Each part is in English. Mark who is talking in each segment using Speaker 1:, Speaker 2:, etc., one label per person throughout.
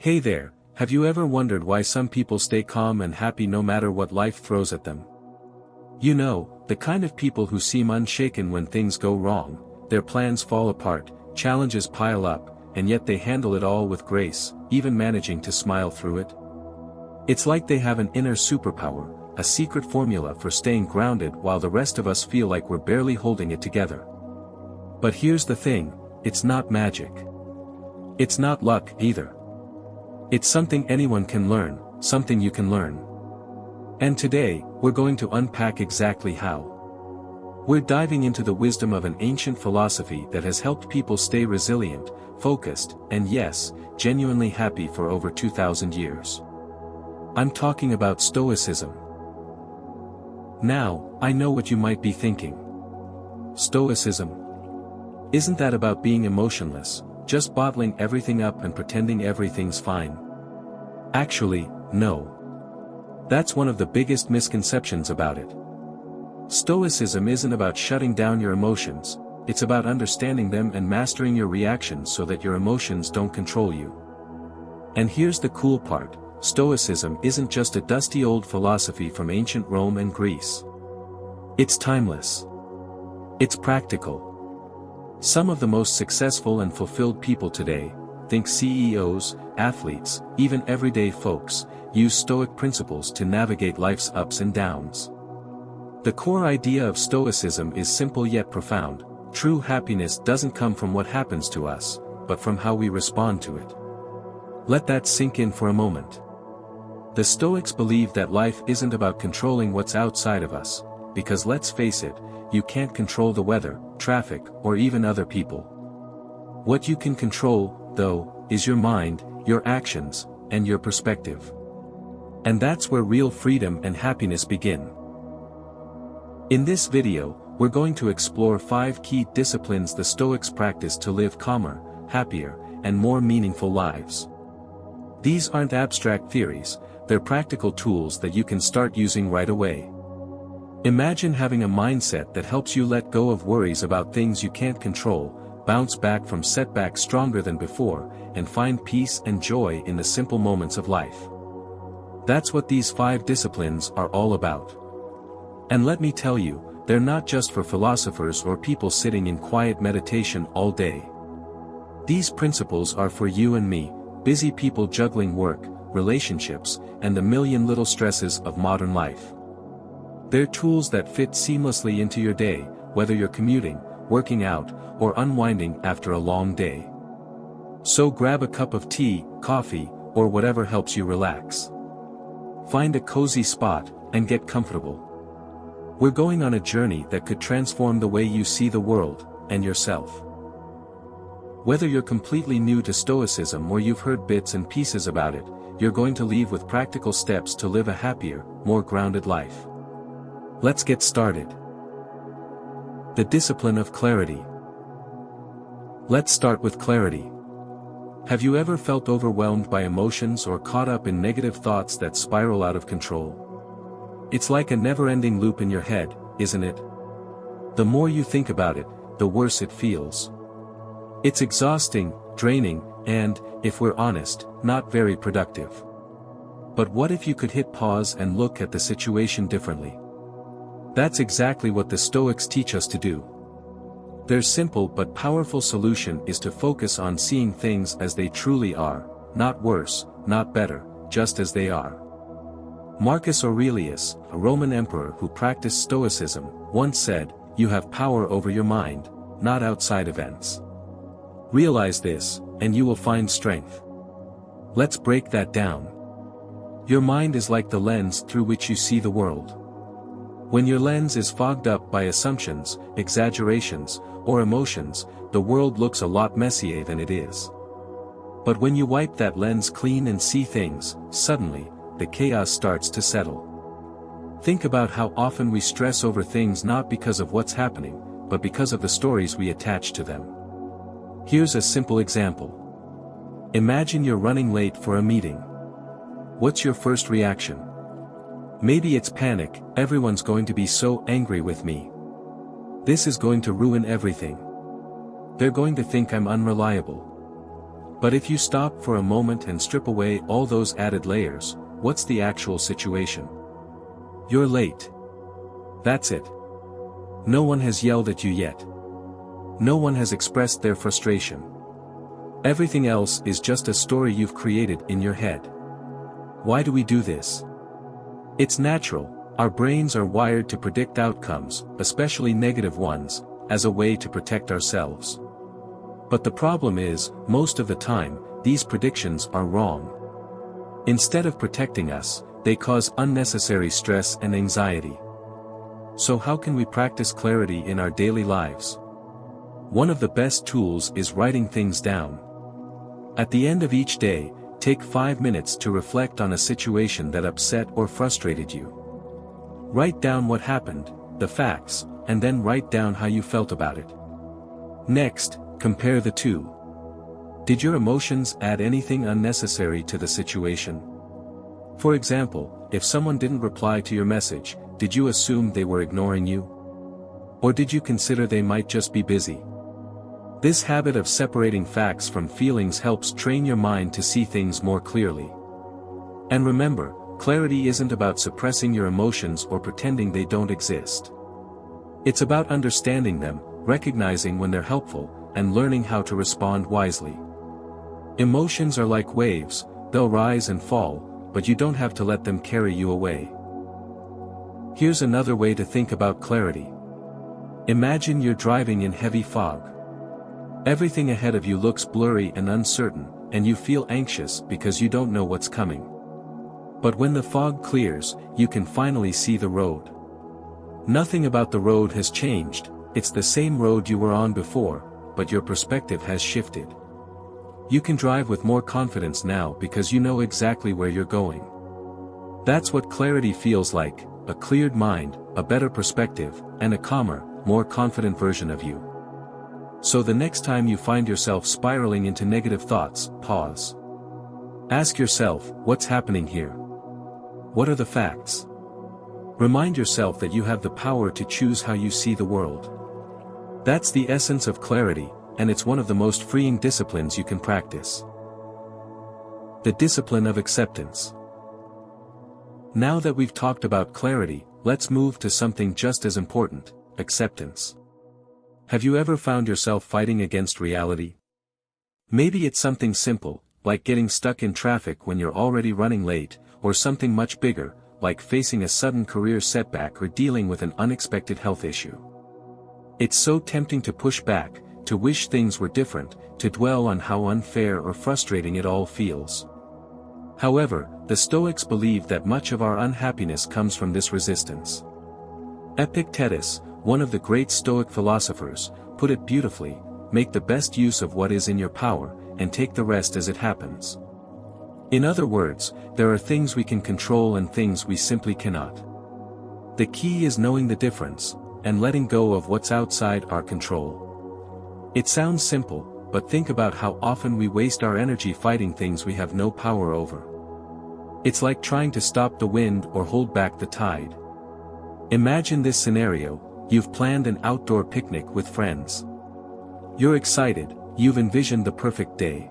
Speaker 1: Hey there, have you ever wondered why some people stay calm and happy no matter what life throws at them? You know, the kind of people who seem unshaken when things go wrong, their plans fall apart, challenges pile up, and yet they handle it all with grace, even managing to smile through it. It's like they have an inner superpower, a secret formula for staying grounded while the rest of us feel like we're barely holding it together. But here's the thing, it's not magic. It's not luck either. It's something anyone can learn, something you can learn. And today, we're going to unpack exactly how. We're diving into the wisdom of an ancient philosophy that has helped people stay resilient, focused, and yes, genuinely happy for over 2,000 years. I'm talking about Stoicism. Now, I know what you might be thinking. Stoicism? Isn't that about being emotionless, just bottling everything up and pretending everything's fine? Actually, no. That's one of the biggest misconceptions about it. Stoicism isn't about shutting down your emotions, it's about understanding them and mastering your reactions so that your emotions don't control you. And here's the cool part, Stoicism isn't just a dusty old philosophy from ancient Rome and Greece. It's timeless. It's practical. Some of the most successful and fulfilled people today, think CEOs, athletes, even everyday folks, use Stoic principles to navigate life's ups and downs. The core idea of Stoicism is simple yet profound. True happiness doesn't come from what happens to us, but from how we respond to it. Let that sink in for a moment. The Stoics believe that life isn't about controlling what's outside of us, because let's face it, you can't control the weather, traffic, or even other people. What you can control, though, is your mind, your actions, and your perspective. And that's where real freedom and happiness begin. In this video, we're going to explore 5 key disciplines the Stoics practice to live calmer, happier, and more meaningful lives. These aren't abstract theories, they're practical tools that you can start using right away. Imagine having a mindset that helps you let go of worries about things you can't control, bounce back from setbacks stronger than before, and find peace and joy in the simple moments of life. That's what these 5 disciplines are all about. And let me tell you, they're not just for philosophers or people sitting in quiet meditation all day. These principles are for you and me, busy people juggling work, relationships, and the million little stresses of modern life. They're tools that fit seamlessly into your day, whether you're commuting, working out, or unwinding after a long day. So grab a cup of tea, coffee, or whatever helps you relax. Find a cozy spot, and get comfortable. We're going on a journey that could transform the way you see the world, and yourself. Whether you're completely new to Stoicism or you've heard bits and pieces about it, you're going to leave with practical steps to live a happier, more grounded life. Let's get started. The discipline of clarity. Let's start with clarity. Have you ever felt overwhelmed by emotions or caught up in negative thoughts that spiral out of control? It's like a never-ending loop in your head, isn't it? The more you think about it, the worse it feels. It's exhausting, draining, and, if we're honest, not very productive. But what if you could hit pause and look at the situation differently? That's exactly what the Stoics teach us to do. Their simple but powerful solution is to focus on seeing things as they truly are, not worse, not better, just as they are. Marcus Aurelius, a Roman emperor who practiced Stoicism, once said, "You have power over your mind, not outside events." Realize this, and you will find strength. Let's break that down. Your mind is like the lens through which you see the world. When your lens is fogged up by assumptions, exaggerations, or emotions, the world looks a lot messier than it is. But when you wipe that lens clean and see things, suddenly, the chaos starts to settle. Think about how often we stress over things not because of what's happening, but because of the stories we attach to them. Here's a simple example. Imagine you're running late for a meeting. What's your first reaction? Maybe it's panic, everyone's going to be so angry with me. This is going to ruin everything. They're going to think I'm unreliable. But if you stop for a moment and strip away all those added layers, what's the actual situation? You're late. That's it. No one has yelled at you yet. No one has expressed their frustration. Everything else is just a story you've created in your head. Why do we do this? It's natural. Our brains are wired to predict outcomes, especially negative ones, as a way to protect ourselves. But the problem is, most of the time, these predictions are wrong. Instead of protecting us, they cause unnecessary stress and anxiety. So how can we practice clarity in our daily lives? One of the best tools is writing things down. At the end of each day, take 5 minutes to reflect on a situation that upset or frustrated you. Write down what happened, the facts, and then write down how you felt about it. Next, compare the two. Did your emotions add anything unnecessary to the situation? For example, if someone didn't reply to your message, did you assume they were ignoring you? Or did you consider they might just be busy? This habit of separating facts from feelings helps train your mind to see things more clearly. And remember, clarity isn't about suppressing your emotions or pretending they don't exist. It's about understanding them, recognizing when they're helpful, and learning how to respond wisely. Emotions are like waves, they'll rise and fall, but you don't have to let them carry you away. Here's another way to think about clarity. Imagine you're driving in heavy fog. Everything ahead of you looks blurry and uncertain, and you feel anxious because you don't know what's coming. But when the fog clears, you can finally see the road. Nothing about the road has changed, it's the same road you were on before, but your perspective has shifted. You can drive with more confidence now because you know exactly where you're going. That's what clarity feels like, a cleared mind, a better perspective, and a calmer, more confident version of you. So the next time you find yourself spiraling into negative thoughts, pause. Ask yourself, what's happening here? What are the facts? Remind yourself that you have the power to choose how you see the world. That's the essence of clarity, and it's one of the most freeing disciplines you can practice. The discipline of acceptance. Now that we've talked about clarity, let's move to something just as important, acceptance. Have you ever found yourself fighting against reality? Maybe it's something simple, like getting stuck in traffic when you're already running late, or something much bigger, like facing a sudden career setback or dealing with an unexpected health issue. It's so tempting to push back, to wish things were different, to dwell on how unfair or frustrating it all feels. However, the Stoics believe that much of our unhappiness comes from this resistance. Epictetus, one of the great Stoic philosophers, put it beautifully: make the best use of what is in your power, and take the rest as it happens. In other words, there are things we can control and things we simply cannot. The key is knowing the difference, and letting go of what's outside our control. It sounds simple, but think about how often we waste our energy fighting things we have no power over. It's like trying to stop the wind or hold back the tide. Imagine this scenario: you've planned an outdoor picnic with friends. You're excited, you've envisioned the perfect day.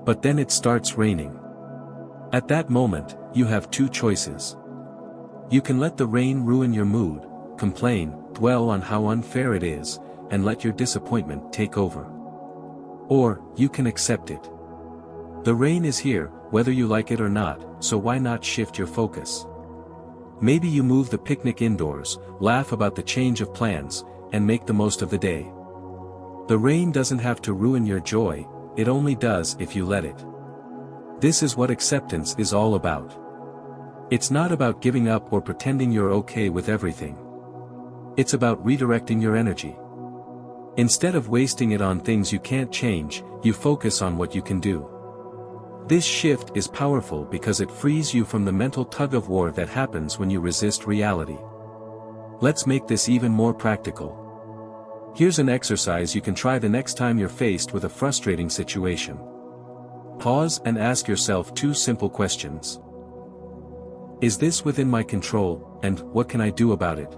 Speaker 1: But then it starts raining. At that moment, you have two choices. You can let the rain ruin your mood, complain, dwell on how unfair it is, and let your disappointment take over. Or, you can accept it. The rain is here, whether you like it or not, so why not shift your focus? Maybe you move the picnic indoors, laugh about the change of plans, and make the most of the day. The rain doesn't have to ruin your joy, it only does if you let it. This is what acceptance is all about. It's not about giving up or pretending you're okay with everything. It's about redirecting your energy. Instead of wasting it on things you can't change, you focus on what you can do. This shift is powerful because it frees you from the mental tug-of-war that happens when you resist reality. Let's make this even more practical. Here's an exercise you can try the next time you're faced with a frustrating situation. Pause and ask yourself two simple questions. Is this within my control, and what can I do about it?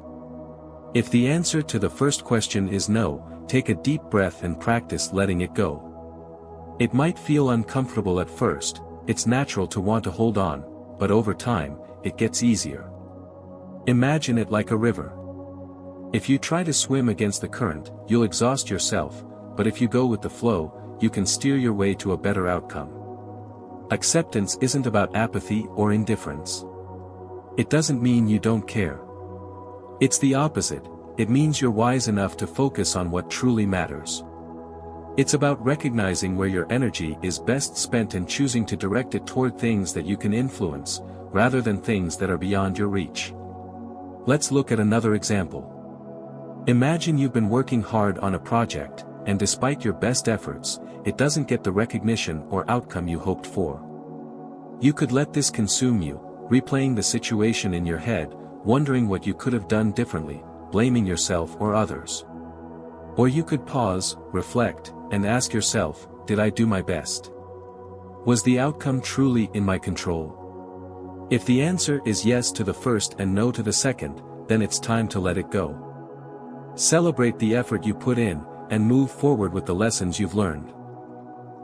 Speaker 1: If the answer to the first question is no, take a deep breath and practice letting it go. It might feel uncomfortable at first, it's natural to want to hold on, but over time, it gets easier. Imagine it like a river. If you try to swim against the current, you'll exhaust yourself, but if you go with the flow, you can steer your way to a better outcome. Acceptance isn't about apathy or indifference. It doesn't mean you don't care. It's the opposite, it means you're wise enough to focus on what truly matters. It's about recognizing where your energy is best spent and choosing to direct it toward things that you can influence, rather than things that are beyond your reach. Let's look at another example. Imagine you've been working hard on a project, and despite your best efforts, it doesn't get the recognition or outcome you hoped for. You could let this consume you, replaying the situation in your head, wondering what you could have done differently, blaming yourself or others. Or you could pause, reflect, and ask yourself, did I do my best? Was the outcome truly in my control? If the answer is yes to the first and no to the second, then it's time to let it go. Celebrate the effort you put in, and move forward with the lessons you've learned.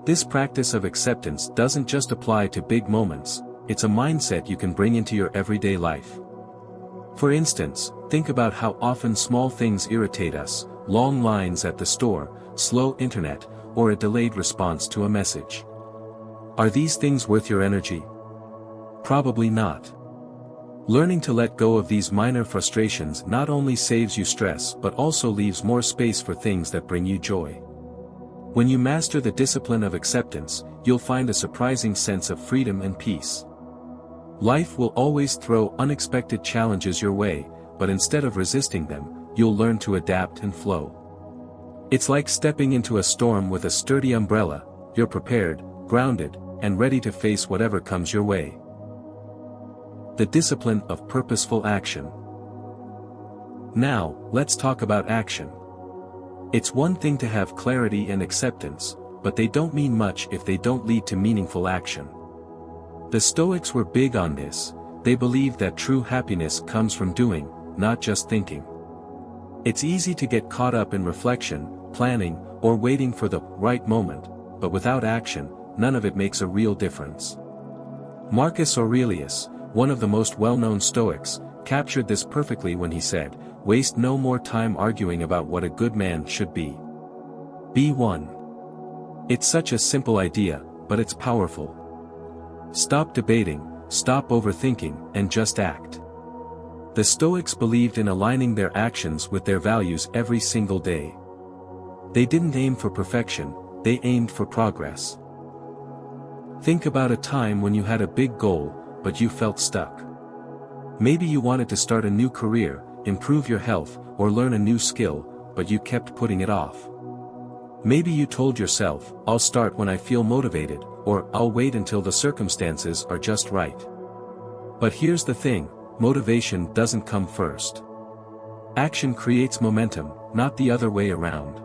Speaker 1: This practice of acceptance doesn't just apply to big moments, it's a mindset you can bring into your everyday life. For instance, think about how often small things irritate us: long lines at the store, slow internet, or a delayed response to a message. Are these things worth your energy? Probably not. Learning to let go of these minor frustrations not only saves you stress but also leaves more space for things that bring you joy. When you master the discipline of acceptance, you'll find a surprising sense of freedom and peace. Life will always throw unexpected challenges your way, but instead of resisting them, you'll learn to adapt and flow. It's like stepping into a storm with a sturdy umbrella, you're prepared, grounded, and ready to face whatever comes your way. The discipline of purposeful action. Now, let's talk about action. It's one thing to have clarity and acceptance, but they don't mean much if they don't lead to meaningful action. The Stoics were big on this. They believed that true happiness comes from doing, not just thinking. It's easy to get caught up in reflection, planning, or waiting for the right moment, but without action, none of it makes a real difference. Marcus Aurelius, one of the most well-known Stoics, captured this perfectly when he said, "Waste no more time arguing about what a good man should be. Be one." It's such a simple idea, but it's powerful. Stop debating, stop overthinking, and just act. The Stoics believed in aligning their actions with their values every single day. They didn't aim for perfection, they aimed for progress. Think about a time when you had a big goal, but you felt stuck. Maybe you wanted to start a new career, improve your health, or learn a new skill, but you kept putting it off. Maybe you told yourself, "I'll start when I feel motivated," or "I'll wait until the circumstances are just right." But here's the thing, motivation doesn't come first. Action creates momentum, not the other way around.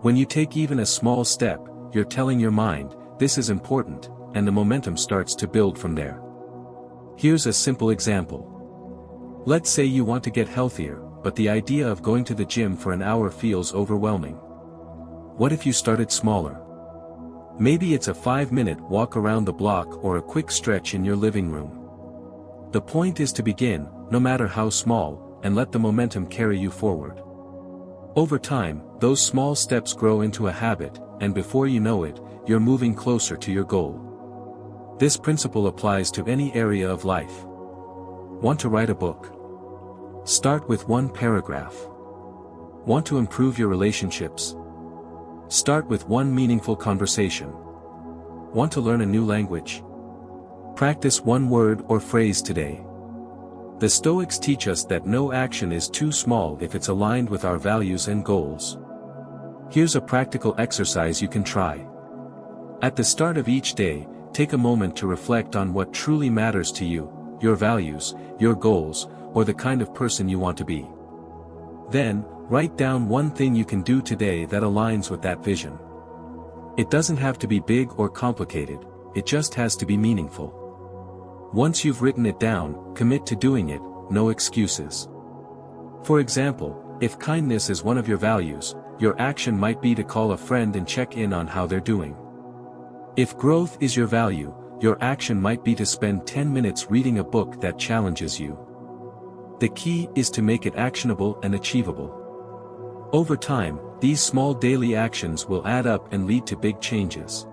Speaker 1: When you take even a small step, you're telling your mind, "This is important," and the momentum starts to build from there. Here's a simple example. Let's say you want to get healthier, but the idea of going to the gym for an hour feels overwhelming. What if you started smaller? Maybe it's a 5-minute walk around the block or a quick stretch in your living room. The point is to begin, no matter how small, and let the momentum carry you forward. Over time, those small steps grow into a habit, and before you know it, you're moving closer to your goal. This principle applies to any area of life. Want to write a book? Start with one paragraph. Want to improve your relationships? Start with one meaningful conversation. Want to learn a new language? Practice one word or phrase today. The Stoics teach us that no action is too small if it's aligned with our values and goals. Here's a practical exercise you can try. At the start of each day, take a moment to reflect on what truly matters to you, your values, your goals, or the kind of person you want to be. Then, write down one thing you can do today that aligns with that vision. It doesn't have to be big or complicated, it just has to be meaningful. Once you've written it down, commit to doing it, no excuses. For example, if kindness is one of your values, your action might be to call a friend and check in on how they're doing. If growth is your value, your action might be to spend 10 minutes reading a book that challenges you. The key is to make it actionable and achievable. Over time, these small daily actions will add up and lead to big changes.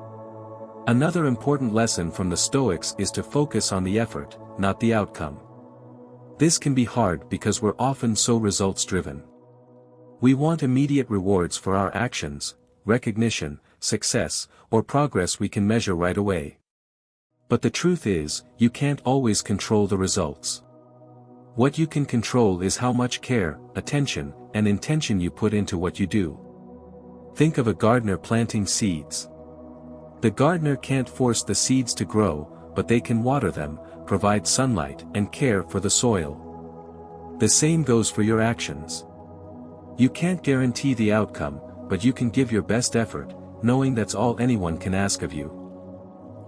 Speaker 1: Another important lesson from the Stoics is to focus on the effort, not the outcome. This can be hard because we're often so results-driven. We want immediate rewards for our actions, recognition, success, or progress we can measure right away. But the truth is, you can't always control the results. What you can control is how much care, attention, and intention you put into what you do. Think of a gardener planting seeds. The gardener can't force the seeds to grow, but they can water them, provide sunlight, and care for the soil. The same goes for your actions. You can't guarantee the outcome, but you can give your best effort, knowing that's all anyone can ask of you.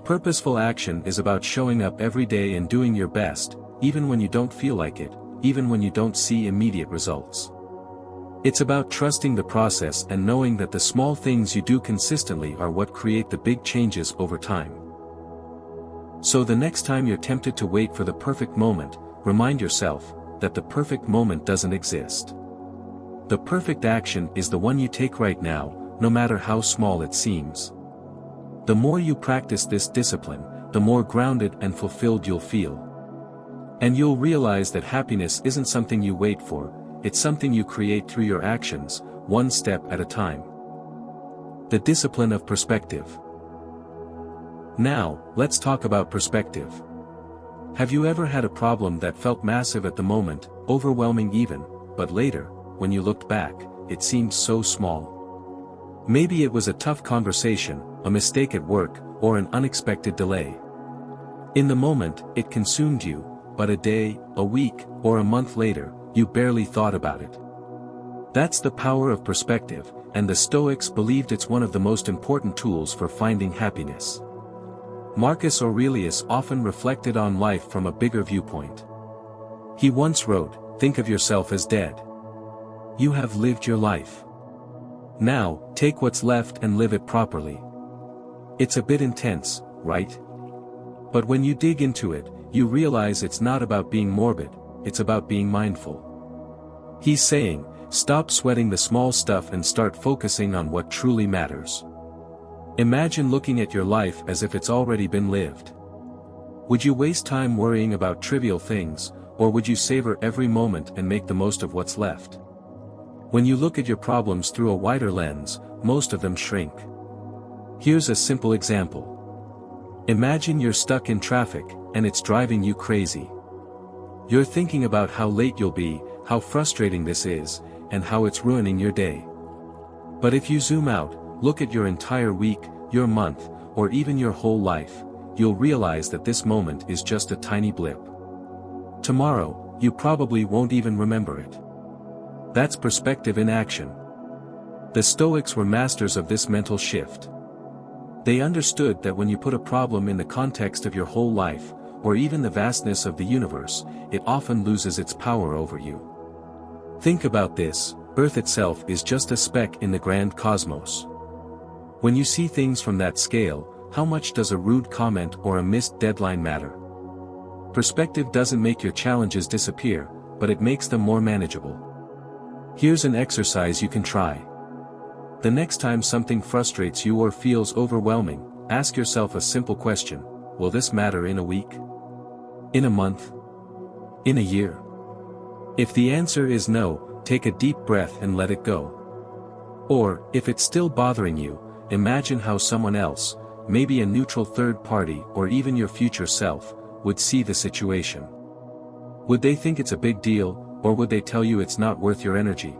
Speaker 1: Purposeful action is about showing up every day and doing your best, even when you don't feel like it, even when you don't see immediate results. It's about trusting the process and knowing that the small things you do consistently are what create the big changes over time. So the next time you're tempted to wait for the perfect moment, remind yourself that the perfect moment doesn't exist. The perfect action is the one you take right now, no matter how small it seems. The more you practice this discipline, the more grounded and fulfilled you'll feel. And you'll realize that happiness isn't something you wait for, it's something you create through your actions, one step at a time. The discipline of perspective. Now, let's talk about perspective. Have you ever had a problem that felt massive at the moment, overwhelming even, but later, when you looked back, it seemed so small? Maybe it was a tough conversation, a mistake at work, or an unexpected delay. In the moment, it consumed you, but a day, a week, or a month later, you barely thought about it. That's the power of perspective, and the Stoics believed it's one of the most important tools for finding happiness. Marcus Aurelius often reflected on life from a bigger viewpoint. He once wrote, "Think of yourself as dead. You have lived your life. Now, take what's left and live it properly." It's a bit intense, right? But when you dig into it, you realize it's not about being morbid, it's about being mindful. He's saying, stop sweating the small stuff and start focusing on what truly matters. Imagine looking at your life as if it's already been lived. Would you waste time worrying about trivial things, or would you savor every moment and make the most of what's left? When you look at your problems through a wider lens, most of them shrink. Here's a simple example. Imagine you're stuck in traffic, and it's driving you crazy. You're thinking about how late you'll be, how frustrating this is, and how it's ruining your day. But if you zoom out, look at your entire week, your month, or even your whole life, you'll realize that this moment is just a tiny blip. Tomorrow, you probably won't even remember it. That's perspective in action. The Stoics were masters of this mental shift. They understood that when you put a problem in the context of your whole life, or even the vastness of the universe, it often loses its power over you. Think about this, Earth itself is just a speck in the grand cosmos. When you see things from that scale, how much does a rude comment or a missed deadline matter? Perspective doesn't make your challenges disappear, but it makes them more manageable. Here's an exercise you can try. The next time something frustrates you or feels overwhelming, ask yourself a simple question: will this matter in a week? In a month? In a year? If the answer is no, take a deep breath and let it go. Or, if it's still bothering you, imagine how someone else, maybe a neutral third party or even your future self, would see the situation. Would they think it's a big deal, or would they tell you it's not worth your energy?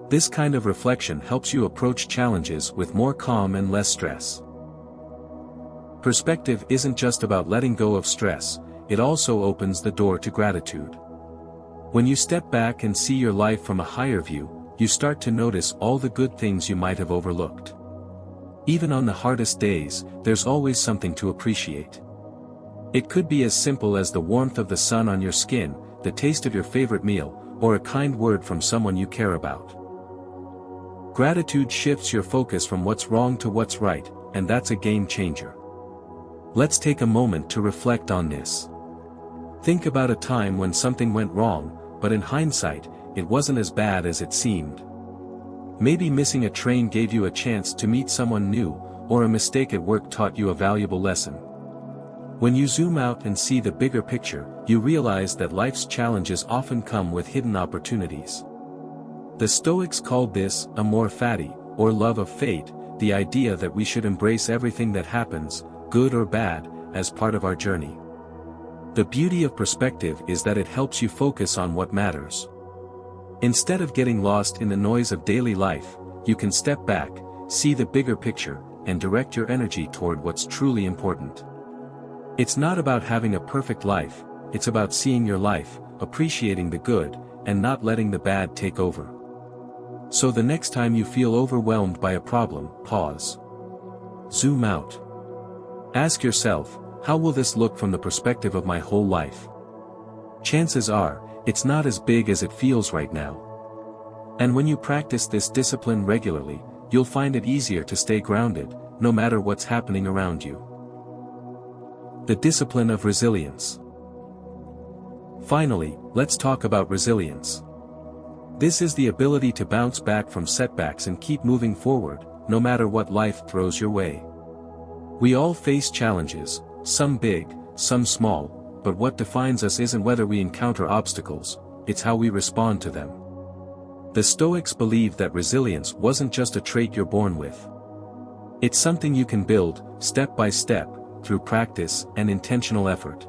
Speaker 1: This kind of reflection helps you approach challenges with more calm and less stress. Perspective isn't just about letting go of stress, it also opens the door to gratitude. When you step back and see your life from a higher view, you start to notice all the good things you might have overlooked. Even on the hardest days, there's always something to appreciate. It could be as simple as the warmth of the sun on your skin, the taste of your favorite meal, or a kind word from someone you care about. Gratitude shifts your focus from what's wrong to what's right, and that's a game changer. Let's take a moment to reflect on this. Think about a time when something went wrong, but in hindsight, it wasn't as bad as it seemed. Maybe missing a train gave you a chance to meet someone new, or a mistake at work taught you a valuable lesson. When you zoom out and see the bigger picture, you realize that life's challenges often come with hidden opportunities. The Stoics called this amor fati, or love of fate, the idea that we should embrace everything that happens, good or bad, as part of our journey. The beauty of perspective is that it helps you focus on what matters. Instead of getting lost in the noise of daily life, you can step back, see the bigger picture, and direct your energy toward what's truly important. It's not about having a perfect life, it's about seeing your life, appreciating the good, and not letting the bad take over. So the next time you feel overwhelmed by a problem, pause. Zoom out. Ask yourself, how will this look from the perspective of my whole life? Chances are, it's not as big as it feels right now. And when you practice this discipline regularly, you'll find it easier to stay grounded, no matter what's happening around you. The discipline of resilience. Finally, let's talk about resilience. This is the ability to bounce back from setbacks and keep moving forward, no matter what life throws your way. We all face challenges, some big, some small, but what defines us isn't whether we encounter obstacles, it's how we respond to them. The Stoics believed that resilience wasn't just a trait you're born with. It's something you can build, step by step, through practice and intentional effort.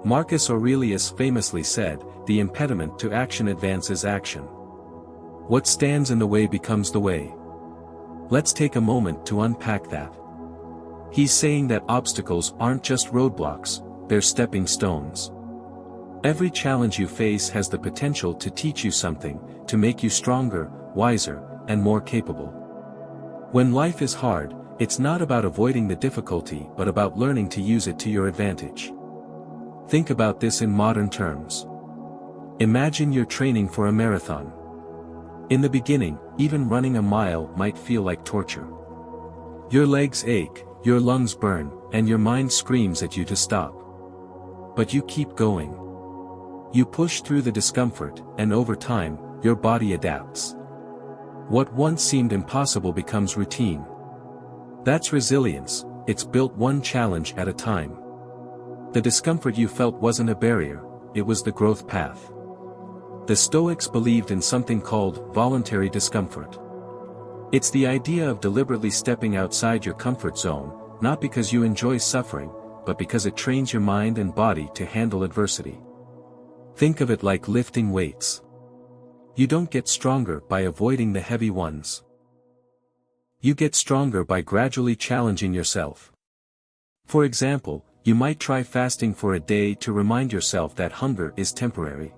Speaker 1: Marcus Aurelius famously said, "The impediment to action advances action. What stands in the way becomes the way." Let's take a moment to unpack that. He's saying that obstacles aren't just roadblocks, they're stepping stones. Every challenge you face has the potential to teach you something, to make you stronger, wiser, and more capable. When life is hard, it's not about avoiding the difficulty but about learning to use it to your advantage. Think about this in modern terms. Imagine you're training for a marathon. In the beginning, even running a mile might feel like torture. Your legs ache, your lungs burn, and your mind screams at you to stop. But you keep going. You push through the discomfort, and over time, your body adapts. What once seemed impossible becomes routine. That's resilience, it's built one challenge at a time. The discomfort you felt wasn't a barrier, it was the growth path. The Stoics believed in something called voluntary discomfort. It's the idea of deliberately stepping outside your comfort zone, not because you enjoy suffering, but because it trains your mind and body to handle adversity. Think of it like lifting weights. You don't get stronger by avoiding the heavy ones. You get stronger by gradually challenging yourself. For example, you might try fasting for a day to remind yourself that hunger is temporary.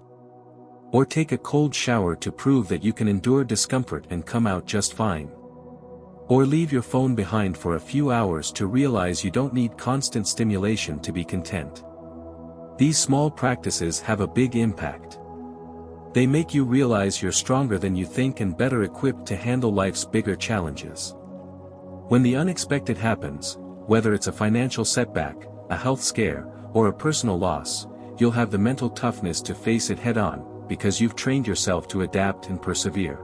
Speaker 1: Or take a cold shower to prove that you can endure discomfort and come out just fine. Or leave your phone behind for a few hours to realize you don't need constant stimulation to be content. These small practices have a big impact. They make you realize you're stronger than you think and better equipped to handle life's bigger challenges. When the unexpected happens, whether it's a financial setback, a health scare, or a personal loss, you'll have the mental toughness to face it head-on, because you've trained yourself to adapt and persevere.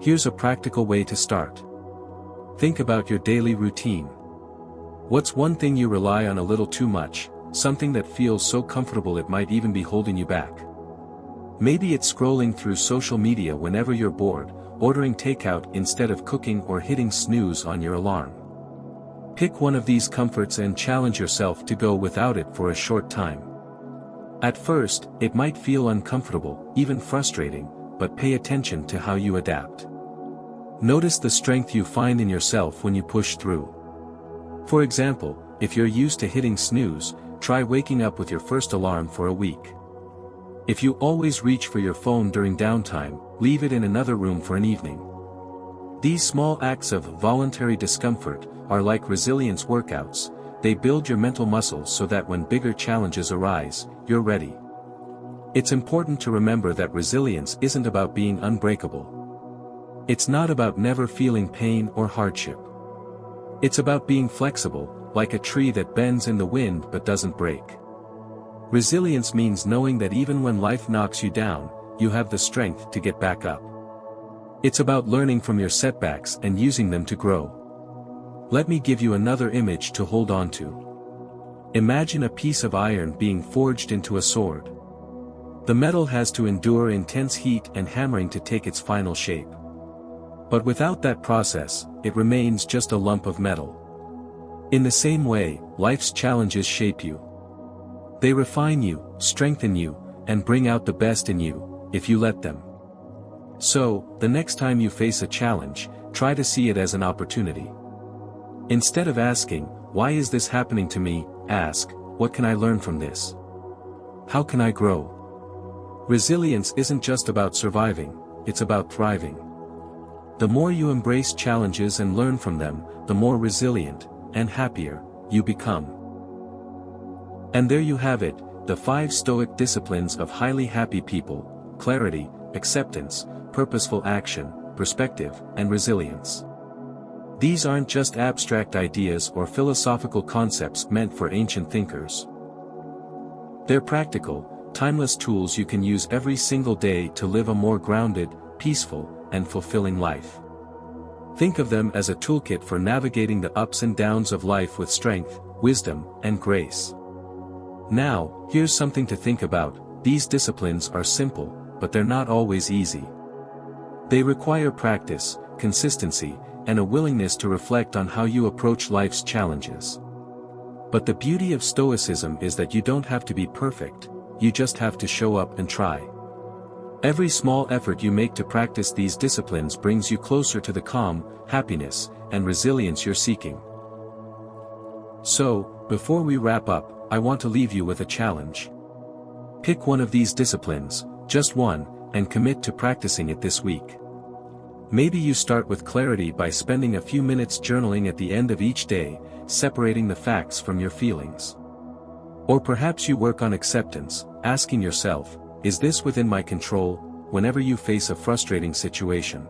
Speaker 1: Here's a practical way to start. Think about your daily routine. What's one thing you rely on a little too much, something that feels so comfortable it might even be holding you back? Maybe it's scrolling through social media whenever you're bored, ordering takeout instead of cooking, or hitting snooze on your alarm. Pick one of these comforts and challenge yourself to go without it for a short time. At first, it might feel uncomfortable, even frustrating, but pay attention to how you adapt. Notice the strength you find in yourself when you push through. For example, if you're used to hitting snooze, try waking up with your first alarm for a week. If you always reach for your phone during downtime, leave it in another room for an evening. These small acts of voluntary discomfort are like resilience workouts. They build your mental muscles so that when bigger challenges arise, you're ready. It's important to remember that resilience isn't about being unbreakable. It's not about never feeling pain or hardship. It's about being flexible, like a tree that bends in the wind but doesn't break. Resilience means knowing that even when life knocks you down, you have the strength to get back up. It's about learning from your setbacks and using them to grow. Let me give you another image to hold on to. Imagine a piece of iron being forged into a sword. The metal has to endure intense heat and hammering to take its final shape. But without that process, it remains just a lump of metal. In the same way, life's challenges shape you. They refine you, strengthen you, and bring out the best in you, if you let them. So, the next time you face a challenge, try to see it as an opportunity. Instead of asking, "Why is this happening to me?" ask, "What can I learn from this? How can I grow?" Resilience isn't just about surviving, it's about thriving. The more you embrace challenges and learn from them, the more resilient, and happier, you become. And there you have it, the 5 Stoic disciplines of highly happy people: clarity, acceptance, purposeful action, perspective, and resilience. These aren't just abstract ideas or philosophical concepts meant for ancient thinkers. They're practical, timeless tools you can use every single day to live a more grounded, peaceful, and fulfilling life. Think of them as a toolkit for navigating the ups and downs of life with strength, wisdom, and grace. Now, here's something to think about: these disciplines are simple, but they're not always easy. They require practice, consistency, and a willingness to reflect on how you approach life's challenges. But the beauty of Stoicism is that you don't have to be perfect, you just have to show up and try. Every small effort you make to practice these disciplines brings you closer to the calm, happiness, and resilience you're seeking. So, before we wrap up, I want to leave you with a challenge. Pick one of these disciplines, just one, and commit to practicing it this week. Maybe you start with clarity by spending a few minutes journaling at the end of each day, separating the facts from your feelings. Or perhaps you work on acceptance, asking yourself, "Is this within my control?" whenever you face a frustrating situation.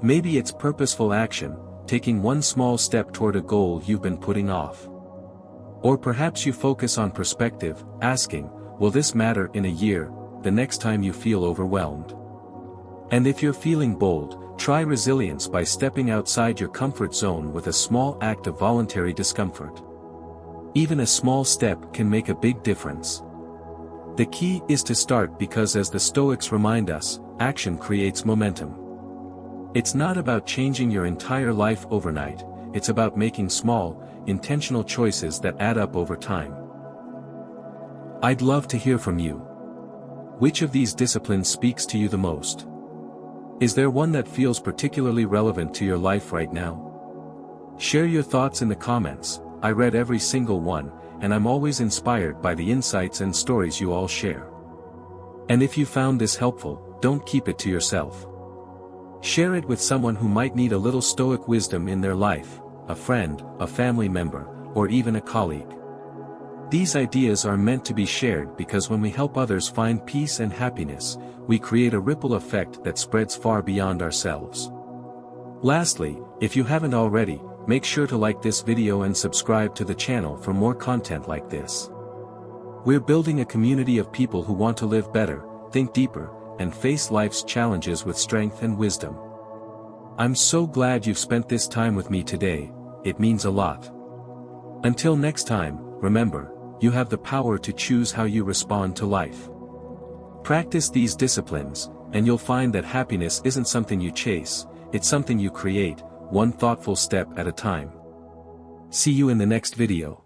Speaker 1: Maybe it's purposeful action, taking one small step toward a goal you've been putting off. Or perhaps you focus on perspective, asking, "Will this matter in a year?" the next time you feel overwhelmed. And if you're feeling bold, try resilience by stepping outside your comfort zone with a small act of voluntary discomfort. Even a small step can make a big difference. The key is to start because, as the Stoics remind us, action creates momentum. It's not about changing your entire life overnight, it's about making small, intentional choices that add up over time. I'd love to hear from you. Which of these disciplines speaks to you the most? Is there one that feels particularly relevant to your life right now? Share your thoughts in the comments. I read every single one, and I'm always inspired by the insights and stories you all share. And if you found this helpful, don't keep it to yourself. Share it with someone who might need a little Stoic wisdom in their life, a friend, a family member, or even a colleague. These ideas are meant to be shared because when we help others find peace and happiness, we create a ripple effect that spreads far beyond ourselves. Lastly, if you haven't already, make sure to like this video and subscribe to the channel for more content like this. We're building a community of people who want to live better, think deeper, and face life's challenges with strength and wisdom. I'm so glad you've spent this time with me today, it means a lot. Until next time, remember, you have the power to choose how you respond to life. Practice these disciplines, and you'll find that happiness isn't something you chase, it's something you create, one thoughtful step at a time. See you in the next video.